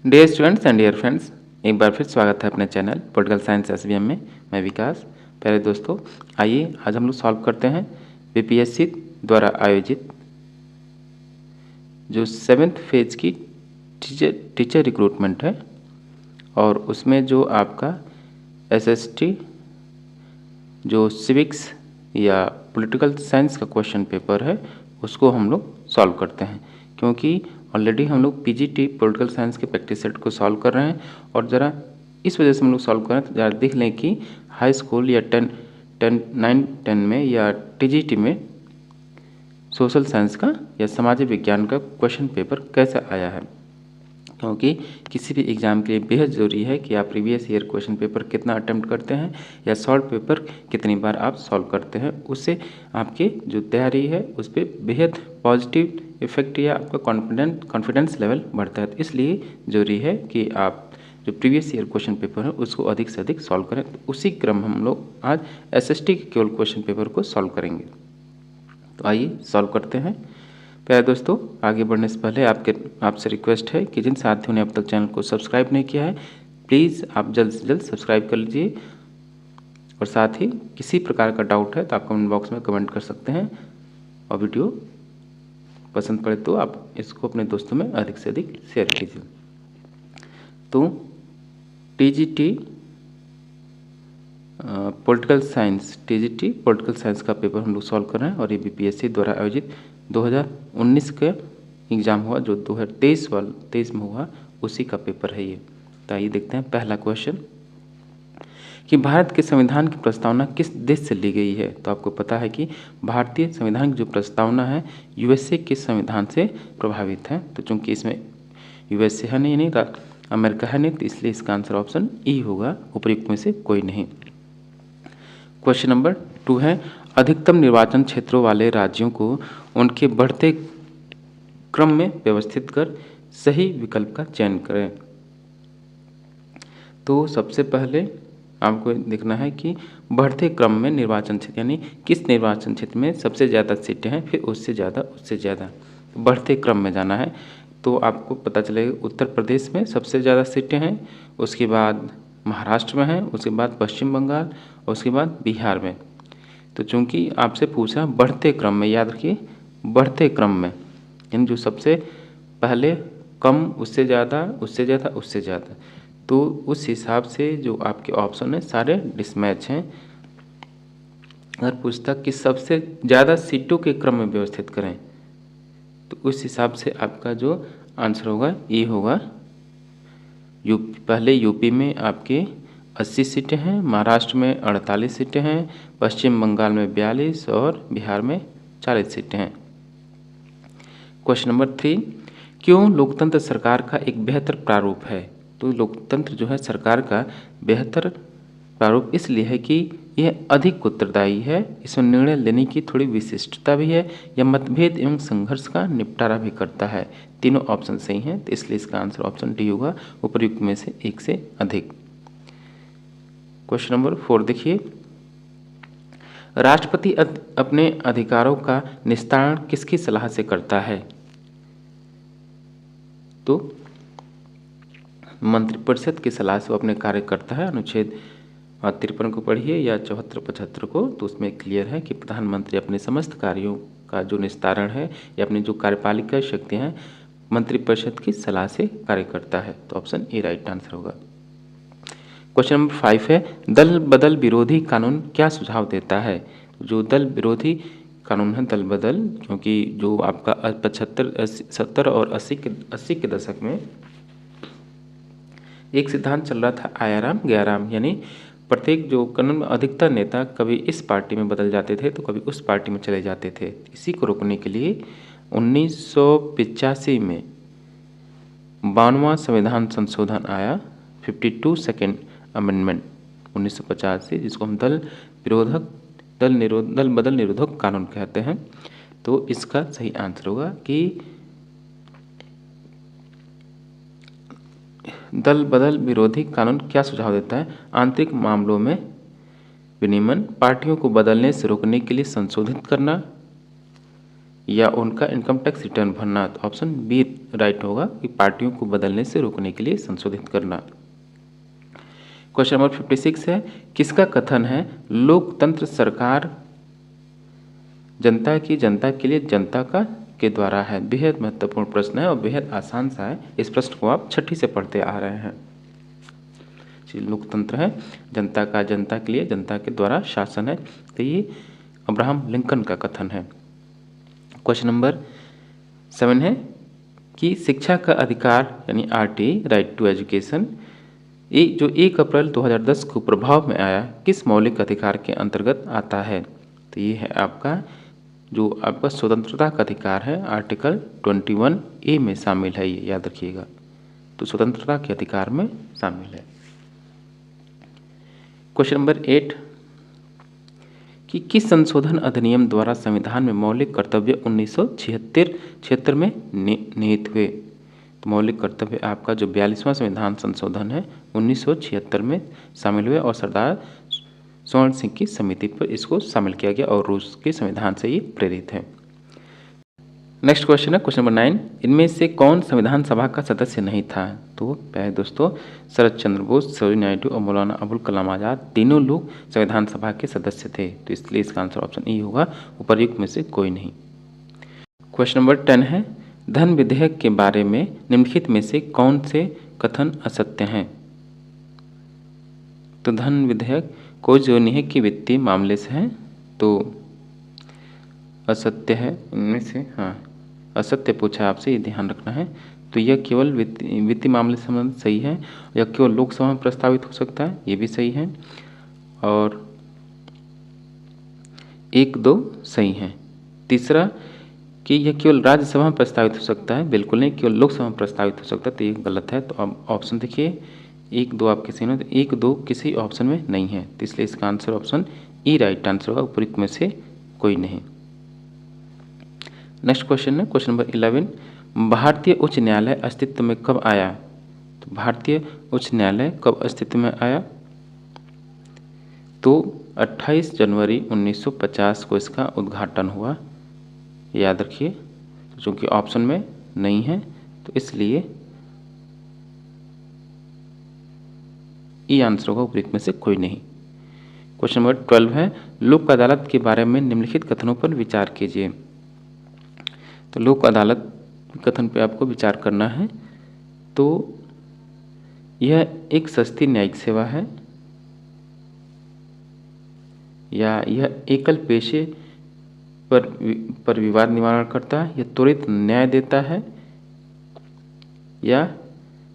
Dear students and dear friends, एक बार फिर स्वागत है अपने चैनल पॉलिटिकल साइंस एसवीएम में। मैं विकास। प्यारे दोस्तों, आइए आज हम लोग सॉल्व करते हैं बीपीएससी द्वारा आयोजित जो 7th फेज की टीचर रिक्रूटमेंट है, और उसमें जो आपका एसएसटी जो सिविक्स या पॉलिटिकल साइंस का क्वेश्चन पेपर है उसको हम लोग सॉल्व करते हैं, क्योंकि ऑलरेडी हम लोग पीजीटी पॉलिटिकल साइंस के प्रैक्टिस सेट को सॉल्व कर रहे हैं। और ज़रा इस वजह से हम लोग सॉल्व कर रहे हैं तो ज़रा देख लें कि हाई स्कूल या 9-10 में या टीजीटी में सोशल साइंस का या सामाजिक विज्ञान का क्वेश्चन पेपर कैसा आया है, क्योंकि किसी भी एग्ज़ाम के लिए बेहद ज़रूरी है कि आप प्रीवियस ईयर क्वेश्चन पेपर कितना अटेम्प्ट करते हैं या सॉल्व पेपर कितनी बार आप सॉल्व करते हैं। उससे आपकी जो तैयारी है उस पर बेहद पॉजिटिव इफेक्ट या आपका कॉन्फिडेंस लेवल बढ़ता है। तो इसलिए ज़रूरी है कि आप जो प्रीवियस ईयर क्वेश्चन पेपर है उसको अधिक से अधिक सॉल्व करें। तो उसी क्रम हम लोग आज एसएसटी के केवल क्वेश्चन पेपर को सॉल्व करेंगे। तो आइए सॉल्व करते हैं। प्यारे दोस्तों, आगे बढ़ने से पहले आपसे रिक्वेस्ट है कि जिन साथियों ने अब तक चैनल को सब्सक्राइब नहीं किया है, प्लीज़ आप जल्द से जल्द सब्सक्राइब कर लीजिए। और साथ ही किसी प्रकार का डाउट है तो आप कमेंट बॉक्स में कमेंट कर सकते हैं, और वीडियो पसंद पड़े तो आप इसको अपने दोस्तों में अधिक से अधिक शेयर कीजिए। तो टीजीटी पॉलिटिकल साइंस का पेपर हम लोग सॉल्व कर रहे हैं, और ये बीपीएससी द्वारा आयोजित 2019 का एग्ज़ाम हुआ, जो 2023 में हुआ, उसी का पेपर है ये। तो आइए देखते हैं पहला क्वेश्चन कि भारत के संविधान की प्रस्तावना किस देश से ली गई है। तो आपको पता है कि भारतीय संविधान की जो प्रस्तावना है यूएसए के संविधान से प्रभावित है। तो चूंकि इसमें यूएसए है नहीं, अमेरिका है नहीं, तो इसलिए इसका आंसर ऑप्शन ई होगा, उपयुक्त में से कोई नहीं। क्वेश्चन नंबर 2 है, अधिकतम निर्वाचन क्षेत्रों वाले राज्यों को उनके बढ़ते क्रम में व्यवस्थित कर सही विकल्प का चयन करें। तो सबसे पहले आपको देखना है कि बढ़ते क्रम में निर्वाचन क्षेत्र, यानी किस निर्वाचन क्षेत्र में सबसे ज़्यादा सीटें हैं, फिर उससे ज़्यादा बढ़ते क्रम में जाना है। तो आपको पता चलेगा उत्तर प्रदेश में सबसे ज़्यादा सीटें हैं, उसके बाद महाराष्ट्र में है, उसके बाद पश्चिम बंगाल, और उसके बाद बिहार में। तो चूंकि आपसे पूछा बढ़ते क्रम में, याद रखिए बढ़ते क्रम में, यानी जो सबसे पहले कम, उससे ज़्यादा, तो उस हिसाब से जो आपके ऑप्शन है सारे डिसमैच हैं। अगर पूछता कि सबसे ज़्यादा सीटों के क्रम में व्यवस्थित करें, तो उस हिसाब से आपका जो आंसर होगा ये होगा। पहले यूपी में आपके 80 सीटें हैं, महाराष्ट्र में 48 सीटें हैं, पश्चिम बंगाल में 42 और बिहार में 40 सीटें हैं। क्वेश्चन नंबर 3, क्यों लोकतंत्र सरकार का एक बेहतर प्रारूप है। तो लोकतंत्र जो है सरकार का बेहतर प्रारूप इसलिए है कि यह अधिक उत्तरदायी है, इसमें निर्णय लेने की थोड़ी विशिष्टता भी है, यह मतभेद एवं संघर्ष का निपटारा भी करता है। तीनों ऑप्शन सही हैं, तो इसलिए इसका आंसर ऑप्शन डी होगा, उपयुक्त में से एक से अधिक। क्वेश्चन नंबर 4 देखिए, राष्ट्रपति अपने अधिकारों का निस्तारण किसकी सलाह से करता है। तो मंत्रिपरिषद की सलाह से वो अपने कार्य करता है। अनुच्छेद 53 को पढ़िए या 74-75 को, तो उसमें क्लियर है कि प्रधानमंत्री अपने समस्त कार्यों का जो निस्तारण है या अपनी जो कार्यपालिका शक्तियाँ हैं मंत्रिपरिषद की सलाह से कार्य करता है। तो ऑप्शन ए राइट आंसर होगा। क्वेश्चन नंबर 5 है, दल बदल विरोधी कानून क्या सुझाव देता है। जो दल विरोधी कानून है दल बदल, क्योंकि जो आपका 70 और 80 के दशक में एक सिद्धांत चल रहा था आयाराम गयाराम, यानी प्रत्येक जो कानून में अधिकतर नेता कभी इस पार्टी में बदल जाते थे तो कभी उस पार्टी में चले जाते थे। इसी को रोकने के लिए 1985 में 52वां संविधान संशोधन आया, 52 सेकेंड अमेंडमेंट 1985, जिसको हम दल बदल निरोधक कानून कहते हैं। तो इसका सही आंसर होगा कि दल बदल विरोधी कानून क्या सुझाव देता है, आंतरिक मामलों में विनियमन, पार्टियों को बदलने से रोकने के लिए संशोधित करना, या उनका इनकम टैक्स रिटर्न भरना। तो ऑप्शन बी राइट होगा कि पार्टियों को बदलने से रोकने के लिए संशोधित करना। क्वेश्चन नंबर 56 है, किसका कथन है लोकतंत्र सरकार जनता की, जनता के लिए, जनता का के द्वारा है। बेहद महत्वपूर्ण प्रश्न है और बेहद आसान सा है। इस प्रश्न को आप छठी से पढ़ते आ रहे हैं। लोकतंत्र है जनता का, जनता के लिए, जनता के द्वारा शासन है। तो ये अब्राहम लिंकन का कथन है। क्वेश्चन नंबर 7 है कि शिक्षा का अधिकार यानी RT राइट टू एजुकेशन जो 1 अप्रैल 2010 को प्रभाव में आया किस मौलिक अधिकार के अंतर्गत आता है। तो ये है आपका जो आपका स्वतंत्रता का अधिकार है, आर्टिकल 21A में शामिल है, ये याद रखिएगा। तो स्वतंत्रता के अधिकार में शामिल है। क्वेश्चन नंबर 8 कि किस संशोधन अधिनियम द्वारा संविधान में मौलिक कर्तव्य 1976 में निहित हुए। तो मौलिक कर्तव्य आपका जो 42वां संविधान संशोधन है 1976 में शामिल हुए और सरदार स्वर्ण सिंह की समिति पर इसको शामिल किया गया और रूस के संविधान से ये प्रेरित है। नेक्स्ट क्वेश्चन है क्वेश्चन नंबर 9, इनमें से कौन संविधान सभा का सदस्य नहीं था। तो पहले दोस्तों शरद चंद्र बोस, सरोजिनी नायडू और मौलाना अबुल कलाम आज़ाद तीनों लोग संविधान सभा के सदस्य थे। तो इसलिए इसका आंसर ऑप्शन ई होगा, उपर्युक्त में से कोई नहीं। क्वेश्चन नंबर 10 है, धन विधेयक के बारे में निम्नलिखित में से कौन से कथन असत्य हैं। तो धन विधेयक कोई जो नहीं है कि वित्तीय मामले से है, तो असत्य है इनमें से। हाँ, असत्य पूछा आपसे, ये ध्यान रखना है। तो यह केवल वित्तीय मामले से संबंध सही है। यह केवल लोकसभा में प्रस्तावित हो सकता है, ये भी सही है। और 1-2 सही है। तीसरा कि यह केवल राज्यसभा में प्रस्तावित हो सकता है, बिल्कुल नहीं, केवल लोकसभा में प्रस्तावित हो सकता है, तो ये गलत है। तो अब ऑप्शन देखिए 1-2 आपके सही है, तो 1-2 किसी ऑप्शन में नहीं है, तो इसलिए इसका answer option E right answer होगा, उपयुक्त में से कोई नहीं। नेक्स्ट क्वेश्चन है क्वेश्चन नंबर 11, भारतीय उच्च न्यायालय अस्तित्व में कब आया। तो भारतीय उच्च न्यायालय कब अस्तित्व में आया। तो 28 जनवरी 1950 को इसका उद्घाटन हुआ, याद रखिए। चूँकि ऑप्शन में नहीं है तो इसलिए ई आंसर होगा, उपयुक्त में से कोई नहीं। क्वेश्चन नंबर 12 है, लोक अदालत के बारे में निम्नलिखित कथनों पर विचार कीजिए। तो लोक अदालत कथन पे आपको विचार करना है। तो यह एक सस्ती न्यायिक सेवा है, या यह एकल पेशे पर विवाद निवारण करता है, यह त्वरित न्याय देता है, या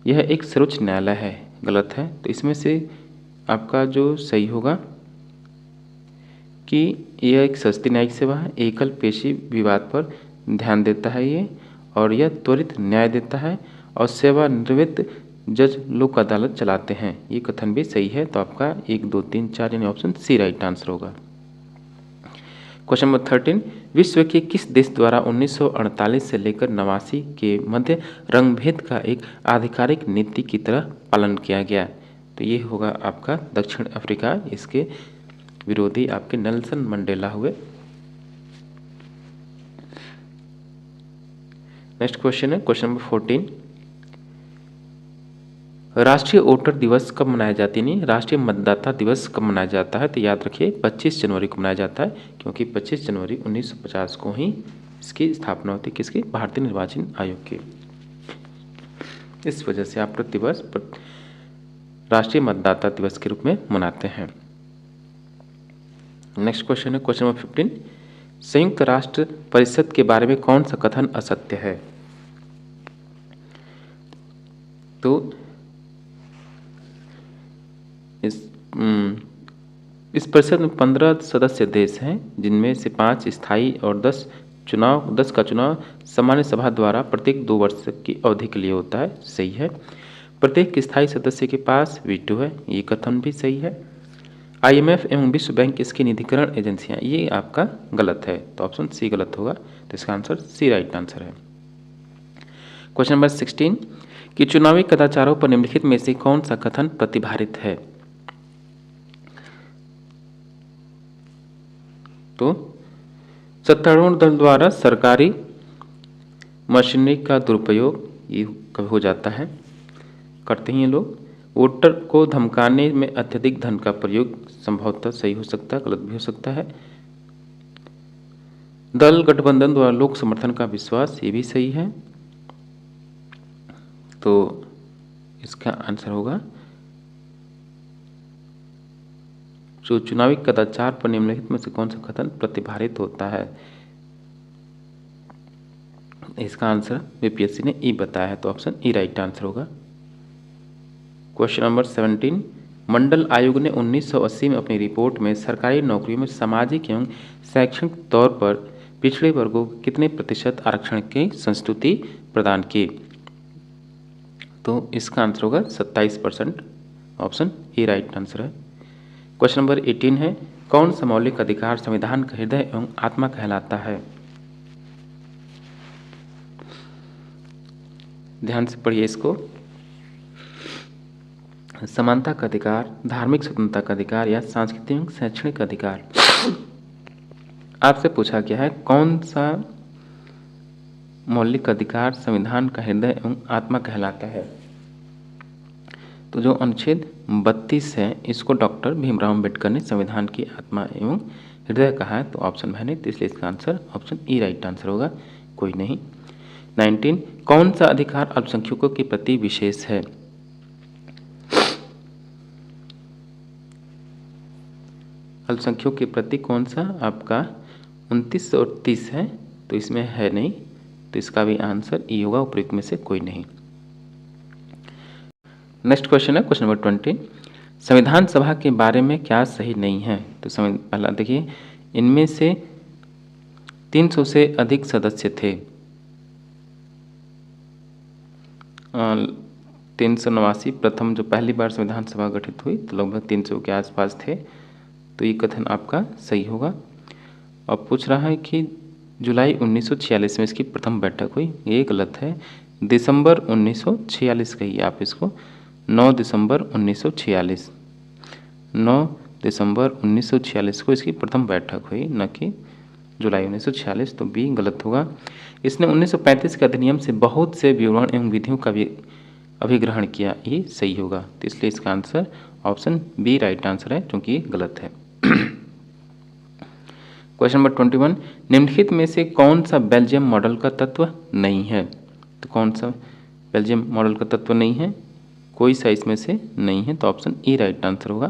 यह एक सर्वोच्च न्यायालय है। गलत है। तो इसमें से आपका जो सही होगा कि यह एक सस्ती न्यायिक सेवा है, एकल पेशी विवाद पर ध्यान देता है ये, और यह त्वरित न्याय देता है, और सेवानिवृत्त जज लोक अदालत चलाते हैं। ये कथन भी सही है। तो आपका 1, 2, 3, 4 यानी ऑप्शन सी राइट आंसर होगा। क्वेश्चन नंबर 13, विश्व के किस देश द्वारा 1948 से लेकर 89 के मध्य रंगभेद का एक आधिकारिक नीति की तरह पालन किया गया। तो ये होगा आपका दक्षिण अफ्रीका। इसके विरोधी आपके नेल्सन मंडेला हुए। नेक्स्ट क्वेश्चन है क्वेश्चन नंबर 14, राष्ट्रीय वोटर दिवस कब मनाया जाता है, यानी राष्ट्रीय मतदाता दिवस कब मनाया जाता है। तो याद रखिए 25 जनवरी को मनाया जाता है, क्योंकि 25 जनवरी 1950 को ही इसकी स्थापना होती है, किसकी, भारतीय निर्वाचन आयोग की। इस वजह से आप प्रतिवर्ष राष्ट्रीय मतदाता दिवस के रूप में मनाते हैं। नेक्स्ट क्वेश्चन है क्वेश्चन नंबर 15, संयुक्त राष्ट्र परिषद के बारे में कौन सा कथन असत्य है। तो इस परिषद में 15 सदस्य देश हैं, जिनमें से 5 स्थायी और 10 का चुनाव सामान्य सभा द्वारा प्रत्येक 2 वर्ष की अवधि के लिए होता है। सही है। प्रत्येक स्थायी सदस्य के पास वीटो है, ये कथन भी सही है। IMF एवं विश्व बैंक इसकी निधिकरण एजेंसियां, ये आपका गलत है। तो ऑप्शन सी गलत होगा। तो इसका आंसर सी राइट आंसर है। क्वेश्चन नंबर 16 कि चुनावी कदाचारों पर निम्नलिखित में से कौन सा कथन प्रतिभारित है। तो सत्तारूढ़ दल द्वारा सरकारी मशीनरी का दुरुपयोग ये कभी हो जाता है, करते ही ये लोग। वोटर को धमकाने में अत्यधिक धन का प्रयोग संभवतः सही हो सकता है, गलत भी हो सकता है। दल गठबंधन द्वारा लोक समर्थन का विश्वास, ये भी सही है। तो इसका आंसर होगा जो चुनावी कदाचार पर निम्नलिखित में से कौन सा कथन प्रतिभारित होता है। इसका आंसर बीपीएससी ने ई बताया है, तो ऑप्शन ई राइट आंसर होगा। क्वेश्चन नंबर 17, मंडल आयोग ने 1980 में अपनी रिपोर्ट में सरकारी नौकरियों में सामाजिक एवं शैक्षणिक तौर पर पिछड़े वर्गों को कितने प्रतिशत आरक्षण की संस्तुति प्रदान की। तो इसका आंसर होगा 27%, ऑप्शन ए राइट आंसर है। क्वेश्चन नंबर 18 है, कौन सा मौलिक अधिकार संविधान का हृदय एवं आत्मा कहलाता है। ध्यान से पढ़िए इसको। समानता का अधिकार, धार्मिक स्वतंत्रता का अधिकार या सांस्कृतिक एवं शैक्षणिक अधिकार। आपसे पूछा गया है कौन सा मौलिक अधिकार संविधान का हृदय एवं आत्मा कहलाता है। तो जो अनुच्छेद 32 है इसको डॉक्टर भीमराव अम्बेडकर ने संविधान की आत्मा एवं हृदय कहा है, तो ऑप्शन है नहीं, तो इसलिए इसका answer option E right answer होगा, कोई नहीं। 19, कौन सा अधिकार अल्पसंख्यकों के प्रति विशेष है। अल्पसंख्यकों के प्रति कौन सा आपका 29 और 30 है, तो इसमें है नहीं, तो इसका भी आंसर ई होगा, उपयुक्त में से कोई नहीं। नेक्स्ट क्वेश्चन है क्वेश्चन नंबर 20, संविधान सभा के बारे में क्या सही नहीं है। तो पहला देखिए, इनमें से 300 से अधिक सदस्य थे, 389 प्रथम जो पहली बार संविधान सभा गठित हुई तो लगभग 300 के आसपास थे, तो ये कथन आपका सही होगा। अब पूछ रहा है कि जुलाई 1946 में इसकी प्रथम बैठक हुई, ये गलत है। दिसंबर 1946 कहिए आप इसको, 9 दिसंबर 1946, 9 दिसंबर 1946 को इसकी प्रथम बैठक हुई, न कि जुलाई 1946, तो बी गलत होगा। इसने 1935 के अधिनियम से बहुत से विवरण एवं विधियों का भी अभिग्रहण किया, ये सही होगा, तो इसलिए इसका answer option B right answer है, क्योंकि ये गलत है। क्वेश्चन नंबर 21, निम्नलिखित में से कौन सा बेल्जियम मॉडल का तत्व नहीं है। तो कौन सा बेल्जियम मॉडल का तत्व नहीं है, कोई सा इसमें से नहीं है, तो ऑप्शन ई राइट आंसर होगा।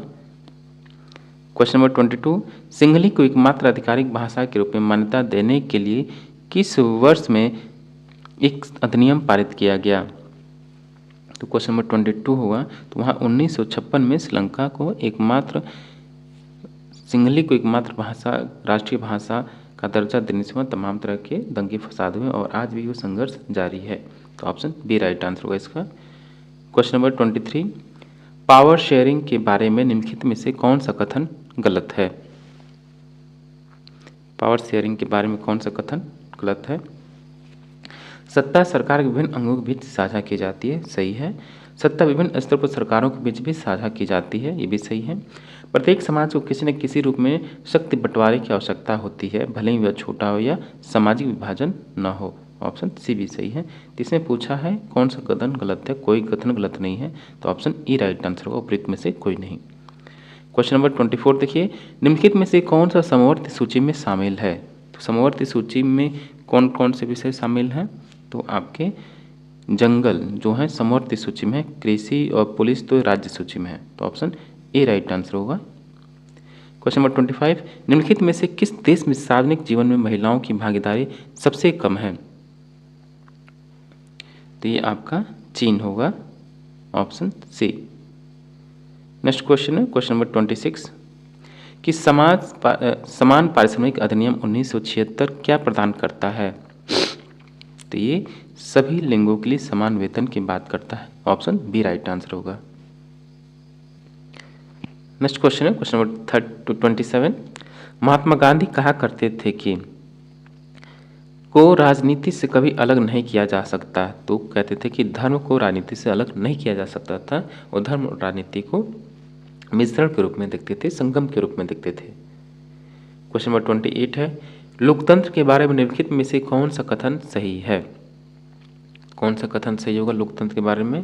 क्वेश्चन नंबर 22, सिंहली को एकमात्र आधिकारिक भाषा के रूप में मान्यता देने के लिए किस वर्ष में एक अधिनियम पारित किया गया। तो क्वेश्चन नंबर 22 होगा, तो वहाँ 1956 में श्रीलंका को एकमात्र सिंहली को एकमात्र भाषा, राष्ट्रीय भाषा का दर्जा देने से तमाम तरह के दंगे फसाद हुए और आज भी वो संघर्ष जारी है, तो ऑप्शन बी राइट आंसर होगा इसका। क्वेश्चन नंबर 23, पावर शेयरिंग के बारे में निम्नलिखित में से कौन सा कथन गलत है। पावर शेयरिंग के बारे में कौन सा कथन गलत है। सत्ता सरकार के विभिन्न अंगों के बीच साझा की जाती है, सही है। सत्ता विभिन्न स्तर पर सरकारों के बीच भी साझा की जाती है, ये भी सही है। प्रत्येक समाज को किसी न किसी रूप में शक्ति बंटवारे की आवश्यकता होती है, भले ही वह छोटा हो या सामाजिक विभाजन न हो, ऑप्शन सी भी सही है। इसमें पूछा है कौन सा कथन गलत है, कोई कथन गलत नहीं है, तो ऑप्शन ई राइट आंसर होगा, उपयुक्त में से कोई नहीं। क्वेश्चन नंबर 24 देखिए, निम्नलिखित में से कौन सा समवर्ती सूची में शामिल है। तो समवर्ती सूची में कौन कौन से विषय शामिल हैं, तो आपके जंगल जो है समवर्ती सूची में है, कृषि और पुलिस तो राज्य सूची में है, तो ऑप्शन ए राइट आंसर होगा। क्वेश्चन नंबर 25, निम्नलिखित में से किस देश में सार्वजनिक जीवन में महिलाओं की भागीदारी सबसे कम है। तो ये आपका चीन होगा, ऑप्शन सी। नेक्स्ट क्वेश्चन है क्वेश्चन नंबर 26 कि समान पारिश्रमिक अधिनियम 1976 क्या प्रदान करता है। तो ये सभी लिंगों के लिए समान वेतन की बात करता है, ऑप्शन बी राइट आंसर होगा। नेक्स्ट क्वेश्चन है क्वेश्चन नंबर 27, महात्मा गांधी कहा करते थे कि को राजनीति से कभी अलग नहीं किया जा सकता। तो कहते थे कि धर्म को राजनीति से अलग नहीं किया जा सकता था, और धर्म और राजनीति को मिश्रण के रूप में देखते थे, संगम के रूप में देखते थे। क्वेश्चन नंबर 28 है, लोकतंत्र के बारे में निम्नलिखित में से कौन सा कथन सही है? कौन सा कथन सही होगा लोकतंत्र के बारे में?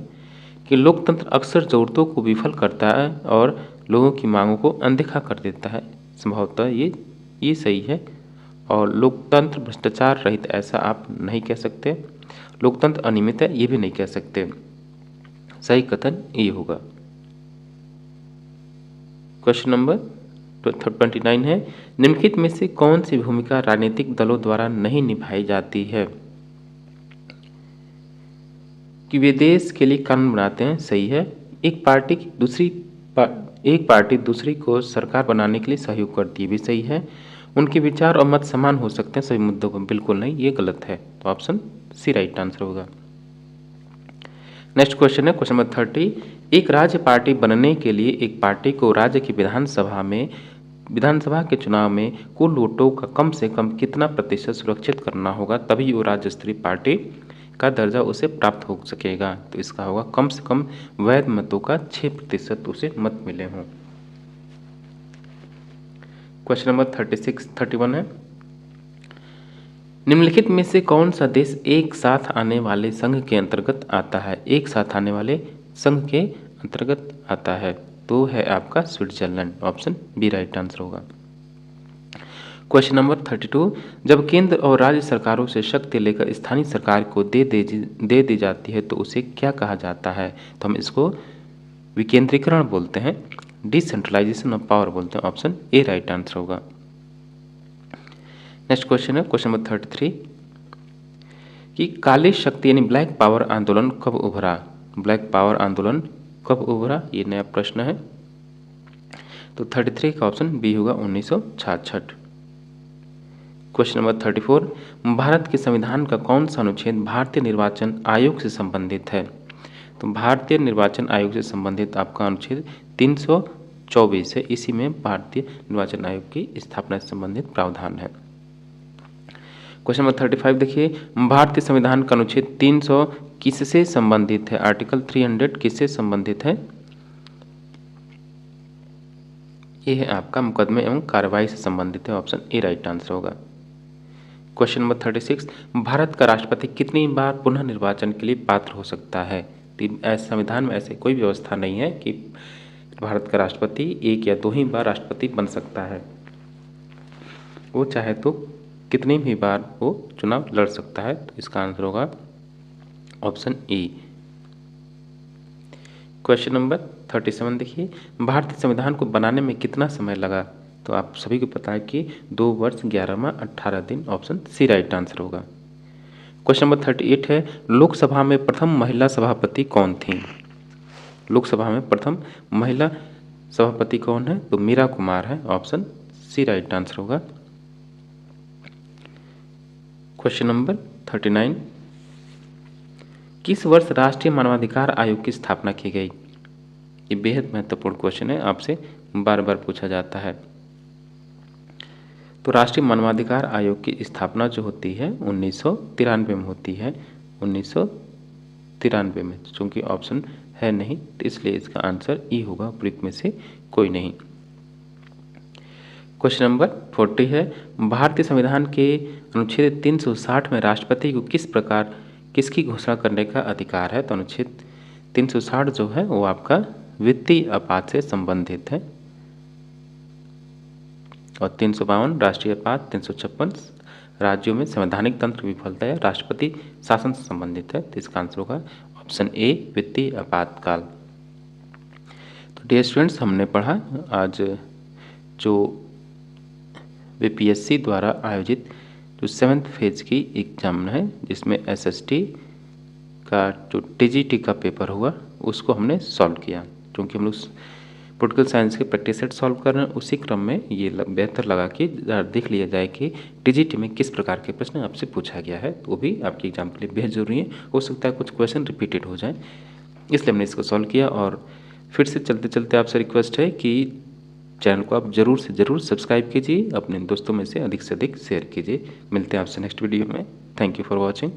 कि लोकतंत्र अक्सर ज़रूरतों को विफल करता है और लोगों की मांगों को अनदेखा कर देता है। संभवतः ये सही है। और लोकतंत्र भ्रष्टाचार रहित, ऐसा आप नहीं कह सकते। लोकतंत्र अनियमित है, ये भी नहीं कह सकते। सही कथन ये होगा। क्वेश्चन नंबर 29 है, निम्नलिखित में से कौन सी भूमिका राजनीतिक दलों द्वारा नहीं निभाई जाती है? कि वे देश के लिए कानून बनाते हैं, सही है। एक पार्टी दूसरी को सरकार बनाने के लिए सहयोग करती है, भी सही है। उनके विचार और मत समान हो सकते हैं सभी मुद्दों पर, बिल्कुल नहीं, ये गलत है। तो ऑप्शन सी राइट आंसर होगा। नेक्स्ट क्वेश्चन है क्वेश्चन नंबर 30, एक राज्य पार्टी बनने के लिए एक पार्टी को राज्य की विधानसभा के चुनाव में कुल वोटों का कम से कम कितना प्रतिशत सुरक्षित करना होगा, तभी वो राज्य स्तरीय पार्टी का दर्जा उसे प्राप्त हो सकेगा। तो इसका होगा कम से कम वैध मतों का 6% उसे मत मिले हों। क्वेश्चन नंबर 31 है, निम्नलिखित में से कौन सा देश एक साथ आने वाले संघ के अंतर्गत आता है? एक साथ आने वाले संघ के अंतर्गत आता है तो है आपका Switzerland. Option B right answer होगा। क्वेश्चन नंबर 32, जब केंद्र और राज्य सरकारों से शक्ति लेकर स्थानीय सरकार को दे दी जाती है तो उसे क्या कहा जाता है? तो हम इसको विकेंद्रीकरण बोलते हैं, डिसेंट्रलाइजेशन ऑफ पावर बोलते हैं। ऑप्शन ए राइट आंसर होगा। नेक्स्ट क्वेश्चन है क्वेश्चन नंबर 33, कि काली शक्ति यानी ब्लैक पावर आंदोलन कब उभरा? ब्लैक पावर आंदोलन कब उभरा, ये नया प्रश्न है। तो 33 का ऑप्शन बी होगा 1966। क्वेश्चन नंबर 34, भारत के संविधान का कौन सा अनुच्छेद भारतीय निर्वाचन आयोग से संबंधित है? तो भारतीय निर्वाचन आयोग से संबंधित आपका अनुच्छेद 324 है। इसी में भारतीय निर्वाचन आयोग की स्थापना से संबंधित प्रावधान है। क्वेश्चन नंबर 35 देखिए, भारतीय संविधान का अनुच्छेद 300 किससे संबंधित है? आर्टिकल 300 किससे संबंधित है? यह है आपका मुकदमे एवं कार्रवाई से संबंधित है। ऑप्शन ए राइट आंसर होगा। क्वेश्चन नंबर 36, भारत का राष्ट्रपति कितनी बार पुनः निर्वाचन के लिए पात्र हो सकता है? संविधान में ऐसे कोई व्यवस्था नहीं है कि भारत का राष्ट्रपति एक या दो ही बार राष्ट्रपति बन सकता है। वो चाहे तो कितनी भी बार वो चुनाव लड़ सकता है। तो इसका आंसर होगा ऑप्शन ए। क्वेश्चन नंबर 37 देखिए, भारतीय संविधान को बनाने में कितना समय लगा? तो आप सभी को पता है कि 2 वर्ष 11 माह 18 दिन। ऑप्शन सी राइट आंसर होगा। क्वेश्चन नंबर 38 है, लोकसभा में प्रथम महिला सभापति कौन थी? लोकसभा में प्रथम महिला सभापति कौन है? तो मीरा कुमार है। ऑप्शन सी राइट आंसर होगा। क्वेश्चन नंबर 39, किस वर्ष राष्ट्रीय मानवाधिकार आयोग की स्थापना की गई? ये बेहद महत्वपूर्ण क्वेश्चन है, आपसे बार बार पूछा जाता है। तो राष्ट्रीय मानवाधिकार आयोग की स्थापना जो होती है 1993 में होती है। 1993 में, चूंकि ऑप्शन है नहीं तो इसलिए इसका आंसर ई होगा, उपयुक्त में से कोई नहीं। क्वेश्चन नंबर 40 है, भारतीय संविधान के अनुच्छेद 360 में राष्ट्रपति को किसकी घोषणा करने का अधिकार है? तो अनुच्छेद 360 जो है वो आपका वित्तीय आपात से संबंधित है। और 352 राष्ट्रीय आपात, 356 राज्यों में संवैधानिक तंत्र विफलता है, राष्ट्रपति शासन से संबंधित है। तो इसका आंसर होगा ऑप्शन ए वित्तीय आपातकाल। तो डियर स्टूडेंट्स, हमने पढ़ा आज जो बीपीएससी द्वारा आयोजित जो 7th फेज की एग्जाम है, जिसमें एसएसटी का जो टीजीटी का पेपर हुआ उसको हमने सॉल्व किया। क्योंकि हम लोग पॉलिटिकल साइंस के प्रैक्टिस सेट सॉल्व कर रहे हैं, उसी क्रम में ये बेहतर लगा कि देख लिया जाए कि टीजीटी में किस प्रकार के प्रश्न आपसे पूछा गया है। तो वो भी आपके एग्जाम के लिए बेहद जरूरी है। हो सकता है कुछ क्वेश्चन रिपीटेड हो जाए, इसलिए हमने इसको सॉल्व किया। और फिर से चलते चलते आपसे रिक्वेस्ट है कि चैनल को आप जरूर से ज़रूर सब्सक्राइब कीजिए, अपने दोस्तों में से अधिक शेयर कीजिए। मिलते हैं आपसे नेक्स्ट वीडियो में। Thank you for watching.